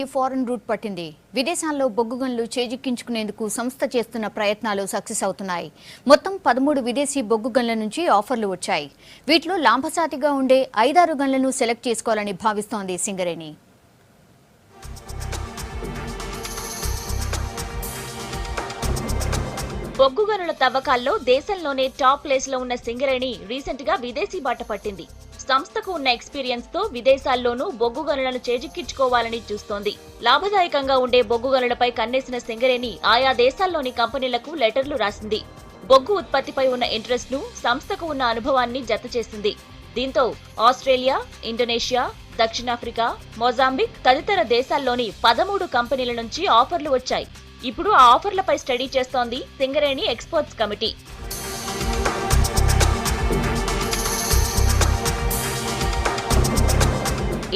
Foreign route పట్టింది. విదేశాల్లో బొగ్గు గనులు చేజిక్కించుకునేందుకు సంస్థ చేస్తున్న ప్రయత్నాలు సక్సెస్ అవుతున్నాయి. మొత్తం 13 విదేశీ బొగ్గు గనుల నుంచి ఆఫర్లు వచ్చాయి. వీటిలో లాభసాటిగా ఉండే 5-6 గనులను సెలెక్ట్ చేసుకోవాలని భావిస్తోంది సింగరేణి. బొగ్గు గనుల తవ్వకాల్లో దేశంలోనే టాప్ ప్లేస్ లో ఉన్న సింగరేణి రీసెంట్ గా విదేశీ బాట పట్టింది. సంస్థకు ఉన్న ఎక్స్పీరియన్స్ తో విదేశాల్లోనూ బొగ్గు గనులను చేజిక్కించుకోవాలని చూస్తోంది. లాభదాయకంగా ఉండే బొగ్గు గనులపై కన్నేసిన సింగరేణి ఆయా దేశాల్లోని కంపెనీలకు లెటర్లు రాసింది. బొగ్గు ఉత్పత్తిపై ఉన్న ఇంట్రెస్ట్ ను, సంస్థకు ఉన్న అనుభవాన్ని జత చేసింది. దీంతో ఆస్ట్రేలియా, ఇండోనేషియా, దక్షిణాఫ్రికా, మొజాంబిక్ తదితర దేశాల్లోని 13 కంపెనీల నుంచి ఆఫర్లు వచ్చాయి. ఇప్పుడు ఆ ఆఫర్లపై స్టడీ చేస్తోంది సింగరేణి ఎక్స్పర్ట్స్ కమిటీ.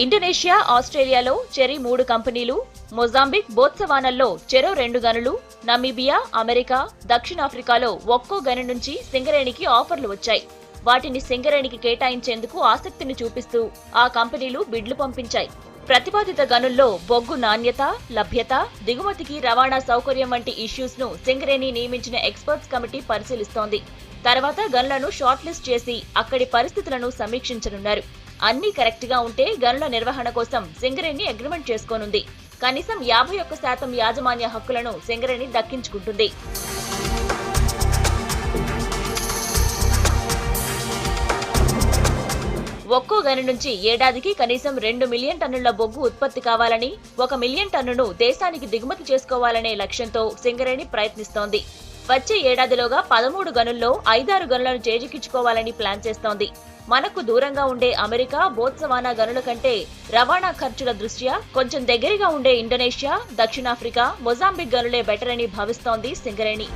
ఇండోనేషియా, ఆస్ట్రేలియాలో చెరి 3 కంపెనీలు, మొజాంబిక్, బోత్సవానాల్లో చెరో 2 గనులు, నమీబియా, అమెరికా, దక్షిణాఫ్రికాలో ఒక్కో గని నుంచి సింగరేణికి ఆఫర్లు వచ్చాయి. వాటిని సింగరేణికి కేటాయించేందుకు ఆసక్తిని చూపిస్తూ ఆ కంపెనీలు బిడ్లు పంపించాయి. ప్రతిపాదిత గనుల్లో బొగ్గు నాణ్యత, లభ్యత, దిగుమతికి రవాణా సౌకర్యం వంటి ఇష్యూస్ ను సింగరేణి నియమించిన ఎక్స్పర్ట్స్ కమిటీ పరిశీలిస్తోంది. తర్వాత గనులను షార్ట్ లిస్ట్ చేసి అక్కడి పరిస్థితులను సమీక్షించనున్నారు. అన్ని కరెక్ట్ గా ఉంటే గనుల నిర్వహణ కోసం సింగరేణి అగ్రిమెంట్ చేసుకోనుంది. కనీసం 51% యాజమాన్య హక్కులను సింగరేణి దక్కించుకుంటుంది. ఒక్కో గని నుంచి ఏడాదికి కనీసం 2 మిలియన్ టన్నుల బొగ్గు ఉత్పత్తి కావాలని, 1 మిలియన్ టన్నును దేశానికి దిగుమతి చేసుకోవాలనే లక్ష్యంతో సింగరేణి ప్రయత్నిస్తోంది. వచ్చే ఏడాదిలోగా 13 గనుల్లో 5-6 గనులను చేజిక్కించుకోవాలని ప్లాన్ చేస్తోంది. మనకు దూరంగా ఉండే అమెరికా, బోత్సవానా గనుల కంటే రవాణా ఖర్చుల దృష్ట్యా కొంచెం దగ్గరగా ఉండే ఇండోనేషియా, దక్షిణాఫ్రికా, మొజాంబిక్ గనులే బెటర్ అని భావిస్తోంది సింగరేణి.